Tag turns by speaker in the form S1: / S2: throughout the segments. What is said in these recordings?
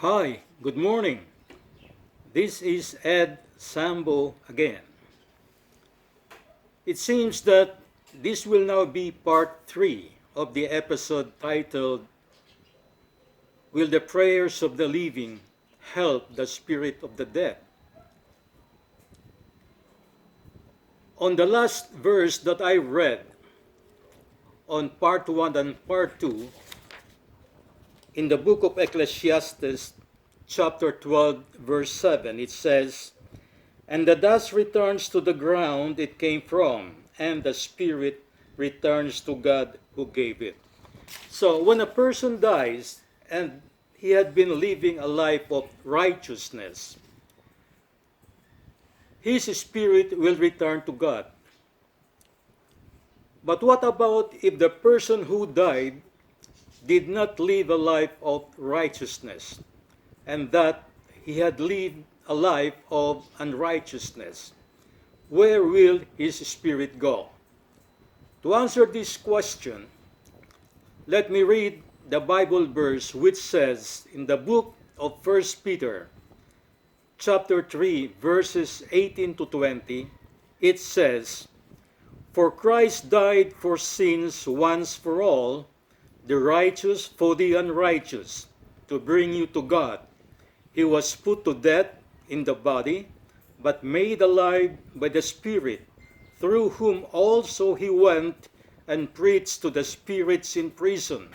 S1: Hi, good morning. This is Ed Sambo again. It seems that this will now be part 3 of the episode titled Will the Prayers of the Living Help the Spirit of the Dead? On the last verse that I read on part 1 and part 2 in the book of Ecclesiastes, chapter 12, verse 7, it says, "And the dust returns to the ground it came from, and the spirit returns to God who gave it." So when a person dies and he had been living a life of righteousness, his spirit will return to God. But what about if the person who died did not live a life of righteousness, and that he had lived a life of unrighteousness? Where will his spirit go? To answer this question, let me read the Bible verse which says in the book of 1 Peter, chapter 3, verses 18 to 20, it says, "For Christ died for sins once for all, the righteous for the unrighteous, to bring you to God. He was put to death in the body, but made alive by the Spirit, through whom also he went and preached to the spirits in prison,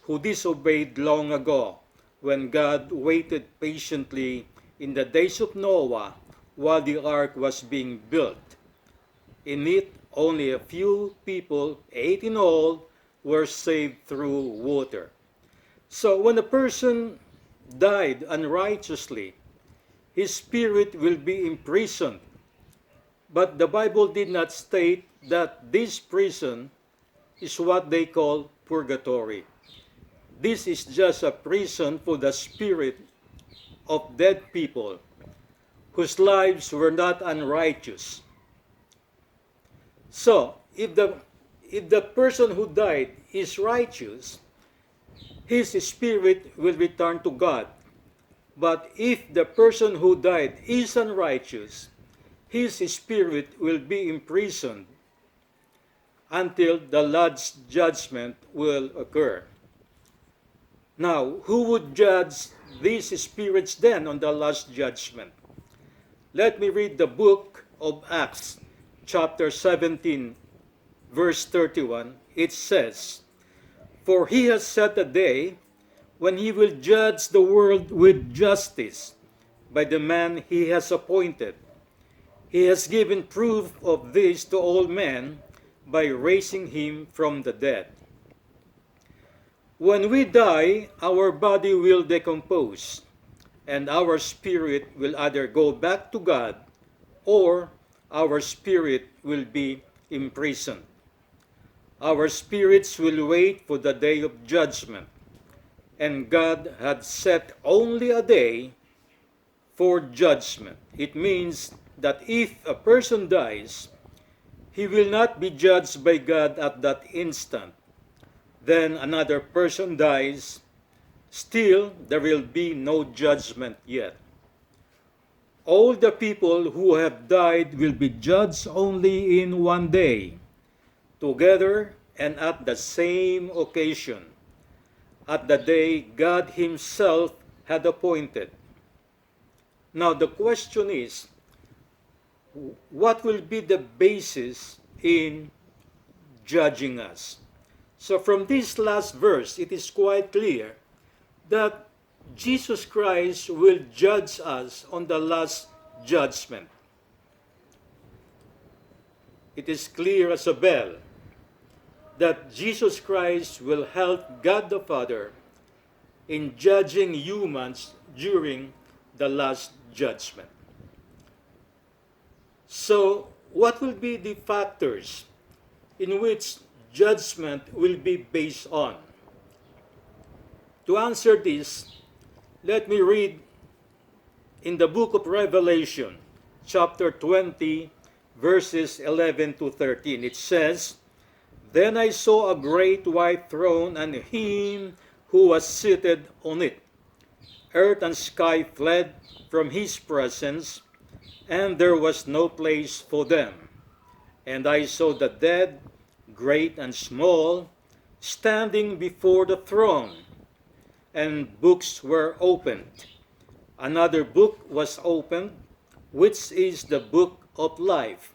S1: who disobeyed long ago, when God waited patiently in the days of Noah while the ark was being built. In it, only a few people, 8 in all, were saved through water." So when a person died unrighteously, his spirit will be imprisoned. But the Bible did not state that this prison is what they call purgatory. This is just a prison for the spirit of dead people whose lives were not unrighteous. So, if the person who died is righteous, his spirit will return to God. But if the person who died is unrighteous, his spirit will be imprisoned until the last judgment will occur. Now, who would judge these spirits then on the last judgment? Let me read the book of Acts, chapter 17, verse 31. It says, "For he has set a day when he will judge the world with justice by the man he has appointed. He has given proof of this to all men by raising him from the dead." When we die, our body will decompose, and our spirit will either go back to God or our spirit will be imprisoned. Our spirits will wait for the day of judgment, and God had set only a day for judgment. It means that if a person dies, he will not be judged by God at that instant. Then another person dies, still there will be no judgment yet. All the people who have died will be judged only in one day, together and at the same occasion, at the day God himself had appointed. Now the question is, what will be the basis in judging us? So from this last verse, it is quite clear that Jesus Christ will judge us on the last judgment. It is clear as a bell that Jesus Christ will help God the Father in judging humans during the last judgment. So, what will be the factors in which judgment will be based on? To answer this, let me read in the book of Revelation, chapter 20, verses 11 to 13. It says, "Then I saw a great white throne and him who was seated on it, Earth and sky fled from his presence, and there was no place for them. And I saw the dead, great and small, standing before the throne, and books were opened. Another book was opened, which is the book of life.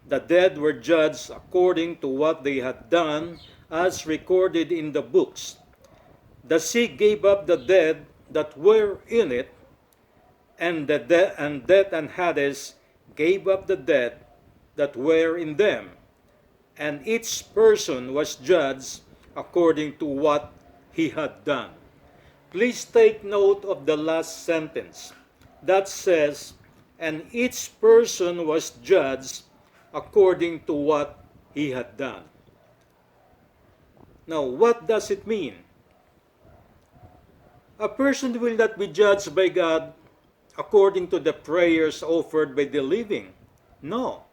S1: The dead were judged according to what they had done, as recorded in the books. The sea gave up the dead that were in it, and death and Hades gave up the dead that were in them, and each person was judged according to what he had done. Please take note of the last sentence that says, and each person was judged according to what he had done. Now, what does it mean? A person will not be judged by God according to the prayers offered by the living. No.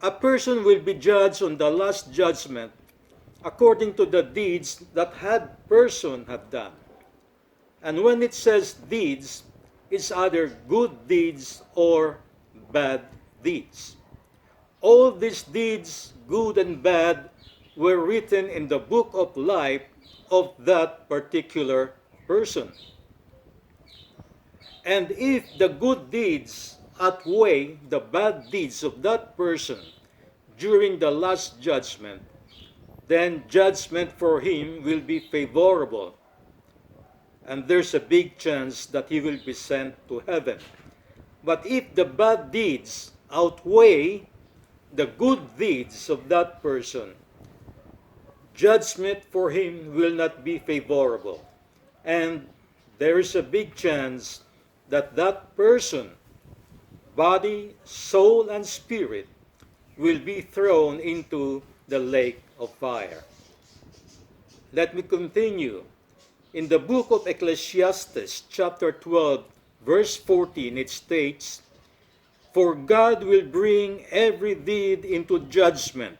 S1: A person will be judged on the last judgment according to the deeds that person had done. And when it says deeds, it's either good deeds or bad deeds. All these deeds, good and bad, were written in the book of life of that particular person. And if the good deeds outweigh the bad deeds of that person during the last judgment, then judgment for him will be favorable. And there's a big chance that he will be sent to heaven. But if the bad deeds outweigh the good deeds of that person, judgment for him will not be favorable. And there is a big chance that that person, body, soul, and spirit, will be thrown into the lake of fire. Let me continue. In the book of Ecclesiastes, chapter 12, verse 14, it states, for God will bring every deed into judgment,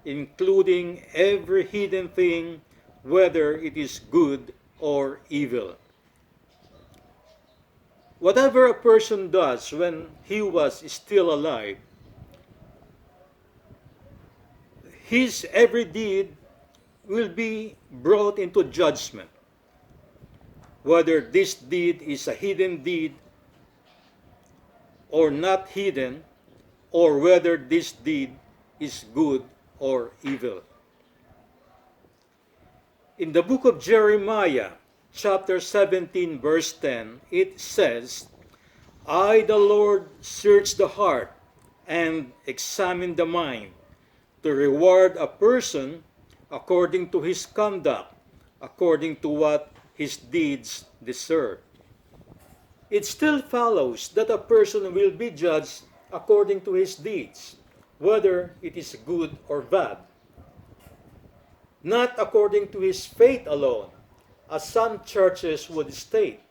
S1: including every hidden thing, whether it is good or evil. Whatever a person does when he was still alive, his every deed will be brought into judgment. Whether this deed is a hidden deed or not hidden, or whether this deed is good or evil. In the book of Jeremiah, chapter 17, verse 10, it says, I, the Lord, search the heart and examine the mind, to reward a person according to his conduct, according to what his deeds deserve. It still follows that a person will be judged according to his deeds, whether it is good or bad. Not according to his faith alone, as some churches would state.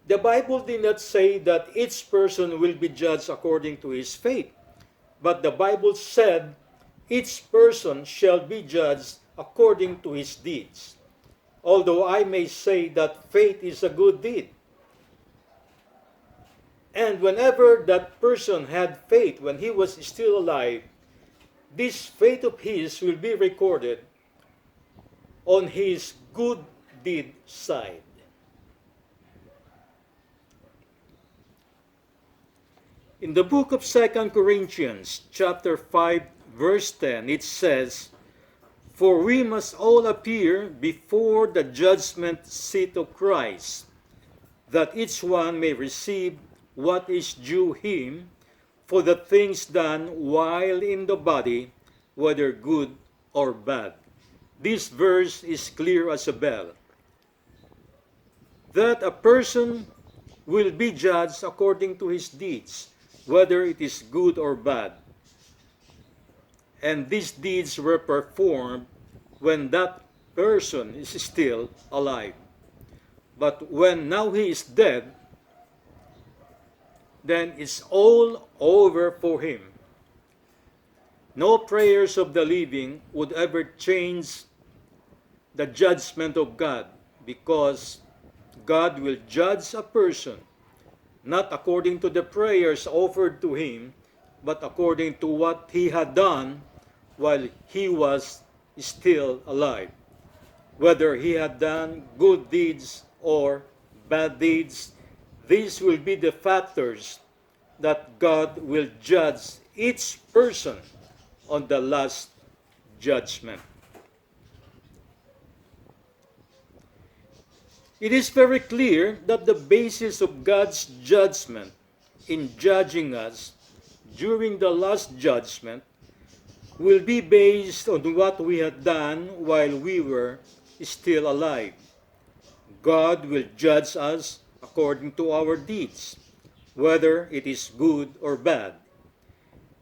S1: The Bible did not say that each person will be judged according to his faith, but the Bible said each person shall be judged according to his deeds. Although I may say that faith is a good deed. And whenever that person had faith when he was still alive, this faith of his will be recorded on his good deed side. In the book of 2 Corinthians, chapter 5, verse 10, it says, for we must all appear before the judgment seat of Christ, that each one may receive what is due him for the things done while in the body, whether good or bad. This verse is clear as a bell, that a person will be judged according to his deeds, whether it is good or bad. And these deeds were performed when that person is still alive. But when now he is dead, then it's all over for him. No prayers of the living would ever change the judgment of God, because God will judge a person not according to the prayers offered to him, but according to what he had done while he was still alive. Whether he had done good deeds or bad deeds, these will be the factors that God will judge each person on the last judgment. It is very clear that the basis of God's judgment in judging us during the last judgment will be based on what we had done while we were still alive. God will judge us according to our deeds, whether it is good or bad.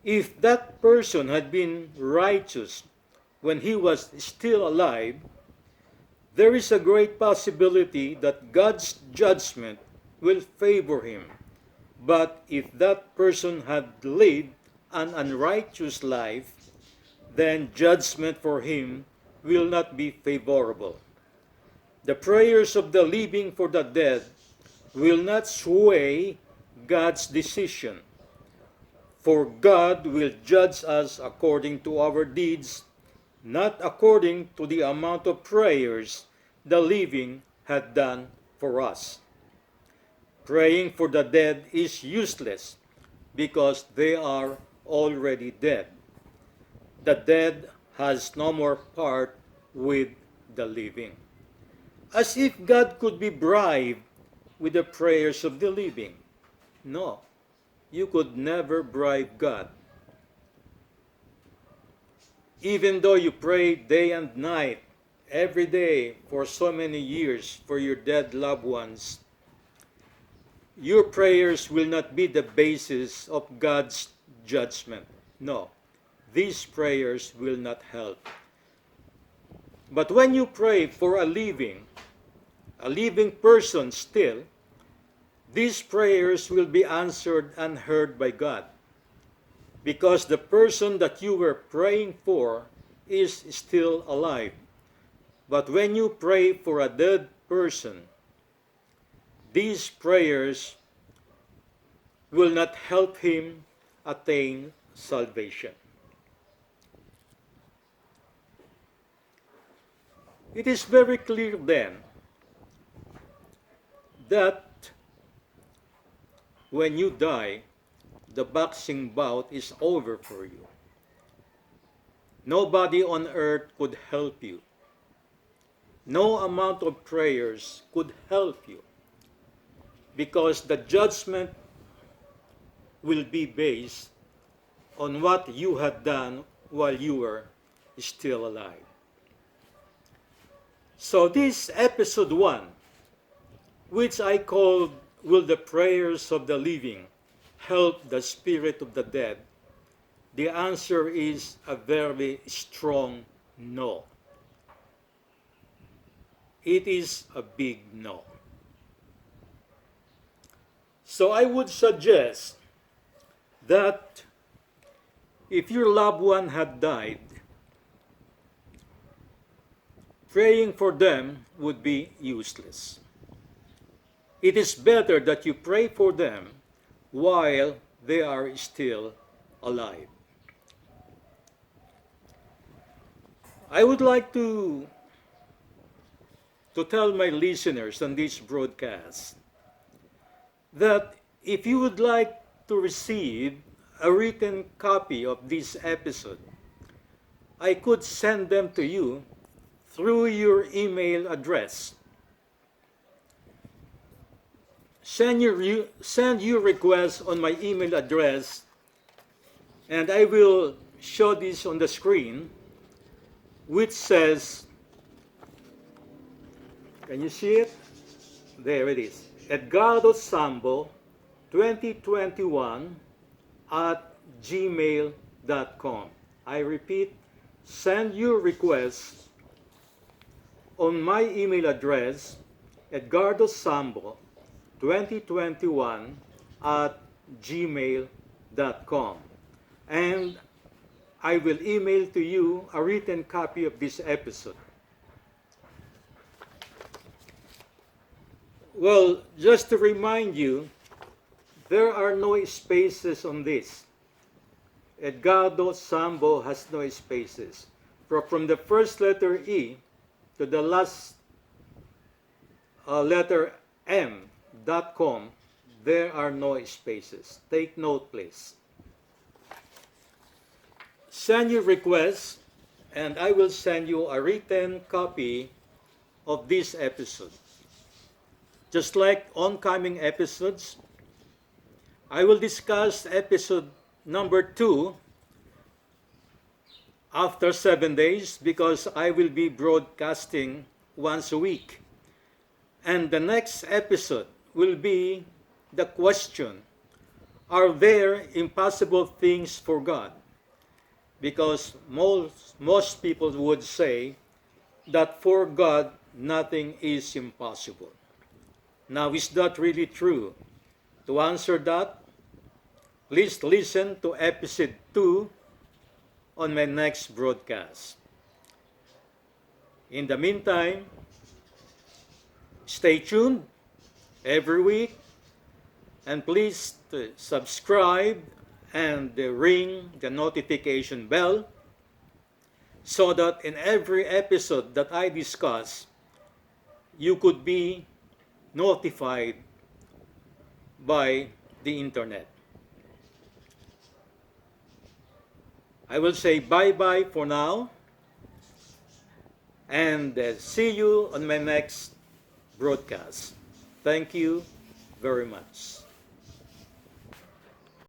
S1: If that person had been righteous when he was still alive, there is a great possibility that God's judgment will favor him. But if that person had lived an unrighteous life, then judgment for him will not be favorable. The prayers of the living for the dead will not sway God's decision, for God will judge us according to our deeds, not according to the amount of prayers the living had done for us. Praying for the dead is useless because they are already dead. The dead has no more part with the living. As if God could be bribed with the prayers of the living. No, you could never bribe God. Even though you pray day and night, every day for so many years for your dead loved ones, your prayers will not be the basis of God's judgment. No, these prayers will not help. But when you pray for a living person still, these prayers will be answered and heard by God, because the person that you were praying for is still alive. But when you pray for a dead person, these prayers will not help him attain salvation. It is very clear then that when you die, the boxing bout is over for you. Nobody on earth could help you. No amount of prayers could help you, because the judgment will be based on what you had done while you were still alive. So this episode 1, which I called "Will the Prayers of the Living Help the Spirit of the Dead?" the answer is a very strong no. It is a big no. So I would suggest that if your loved one had died, praying for them would be useless. It is better that you pray for them while they are still alive. I would like to tell my listeners on this broadcast that if you would like to receive a written copy of this episode, I could send them to you through your email address. Send your request on my email address, and I will show this on the screen, which says, can you see it? There it is. Edgardo Sambo 2021 at gmail.com. I repeat, send your request on my email address, Edgardo Sambo 2021 at gmail.com. And I will email to you a written copy of this episode. Well, just to remind you, there are no spaces on this. Edgardo Sambo has no spaces. From the first letter E to the last letter M.com, there are no spaces. Take note, please. Send your requests, and I will send you a written copy of this episode. Just like oncoming episodes, I will discuss episode number 2 after 7 days because I will be broadcasting once a week. And the next episode will be the question, are there impossible things for God? Because most people would say that for God, nothing is impossible. Now, is that really true? To answer that, please listen to episode 2 on my next broadcast. In the meantime, stay tuned every week and please subscribe and ring the notification bell so that in every episode that I discuss, you could be notified by the internet. I will say bye-bye for now and see you on my next broadcast. Thank you very much.